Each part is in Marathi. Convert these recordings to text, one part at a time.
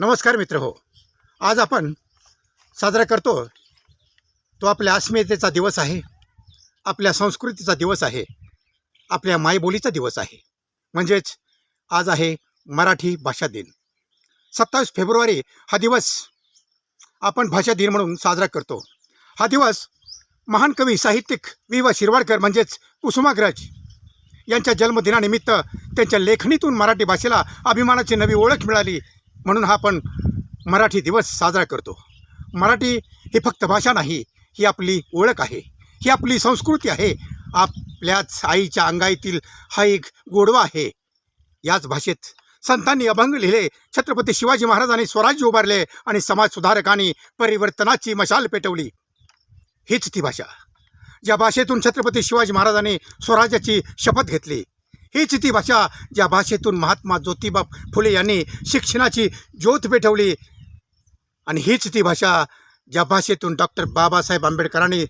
नमस्कार मित्र हो. आज आपण साजरा करतो तो आपल्या अस्मितेचा दिवस आहे, आपल्या संस्कृतीचा दिवस आहे, आपल्या मायबोलीचा दिवस आहे. म्हणजेच आज आहे मराठी भाषा दिन. 27 फेब्रुवारी हा दिवस आपण भाषा दिन म्हणून साजरा करतो. हा दिवस महान कवी साहित्यिक वि. शिरवाडकर म्हणजेच कुसुमाग्रज यांच्या जन्मदिनानिमित्त त्यांच्या लेखणीतून मराठी भाषेला अभिमानाची नवी ओळख मिळाली म्हणून हा आपण मराठी दिवस साजरा करतो. मराठी ही फक्त भाषा नाही, ही आपली ओळख आहे, ही आपली संस्कृती आहे, आपल्याच आईच्या अंगाईतील हा एक गोडवा आहे. याच भाषेत संतांनी अभंग लिहिले, छत्रपती शिवाजी महाराजांनी स्वराज्य उभारले आणि समाजसुधारकांनी परिवर्तनाची मशाल पेटवली. हीच ती भाषा, ज्या भाषेतून छत्रपती शिवाजी महाराजांनी स्वराज्याची शपथ घेतली. हीच ती भाषा, ज्या भाषेतून महात्मा ज्योतिबा फुले यांनी शिक्षणाची ज्योत पेटवली. आणि हीच ती भाषा, ज्या भाषेतून डॉक्टर बाबासाहेब आंबेडकरांनी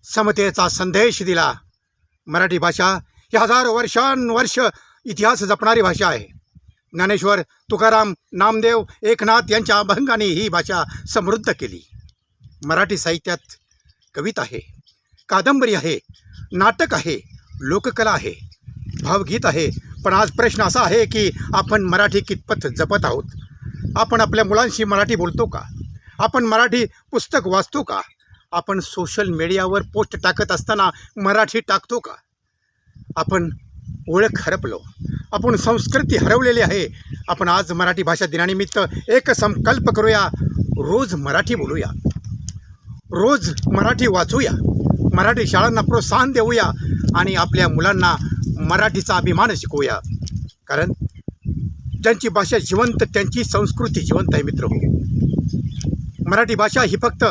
समतेचा संदेश दिला. मराठी भाषा ही हजारो वर्षानुवर्ष इतिहास जपणारी भाषा आहे. ज्ञानेश्वर, तुकाराम, नामदेव, एकनाथ यांच्या अभंगाने ही भाषा समृद्ध केली. मराठी साहित्यात कविता आहे, कादंबरी आहे, नाटक आहे, लोककला आहे, भावगीत आहे. पण आज प्रश्न असा आहे की आपण मराठी कितपत जपत आहोत? आपण आपल्या मुलांशी मराठी बोलतो का? आपण मराठी पुस्तक वाचतो का? आपण सोशल मीडियावर पोस्ट टाकत असताना मराठी टाकतो का? आपण ओळख हरपलो, आपण संस्कृती हरवलेली आहे. आपण आज मराठी भाषा दिनानिमित्त एक संकल्प करूया, रोज मराठी बोलूया, रोज मराठी वाचूया, मराठी शाळांना प्रोत्साहन देऊया आणि आपल्या मुलांना मराठीचा अभिमान शिकवूया. कारण ज्यांची भाषा जिवंत त्यांची संस्कृती जिवंत आहे. मित्र हो, मराठी भाषा ही फक्त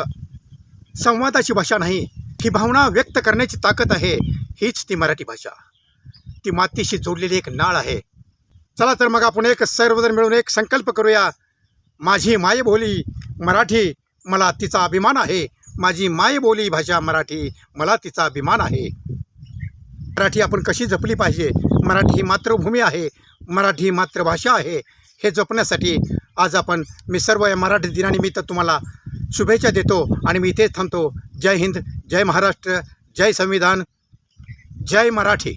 संवादाची भाषा नाही, ही भावना व्यक्त करण्याची ताकद आहे. हीच ती मराठी भाषा, ती मातीशी जोडलेली एक नाळ आहे. चला तर मग आपण एक सर्वजण मिळून एक संकल्प करूया, माझी मायबोली मराठी, मला तिचा अभिमान आहे. माझी मायबोली भाषा मराठी, मला तिचा अभिमान आहे. मराठी आपण कशी जपली पाहिजे? मराठी ही मातृभूमी आहे, मराठी ही मातृभाषा आहे. हे जपण्यासाठी आज मी सर्व या मराठी दिनानिमित्त तुम्हाला शुभेच्छा देतो आणि मी इथेच थांबतो. जय हिंद, जय महाराष्ट्र, जय संविधान, जय मराठी.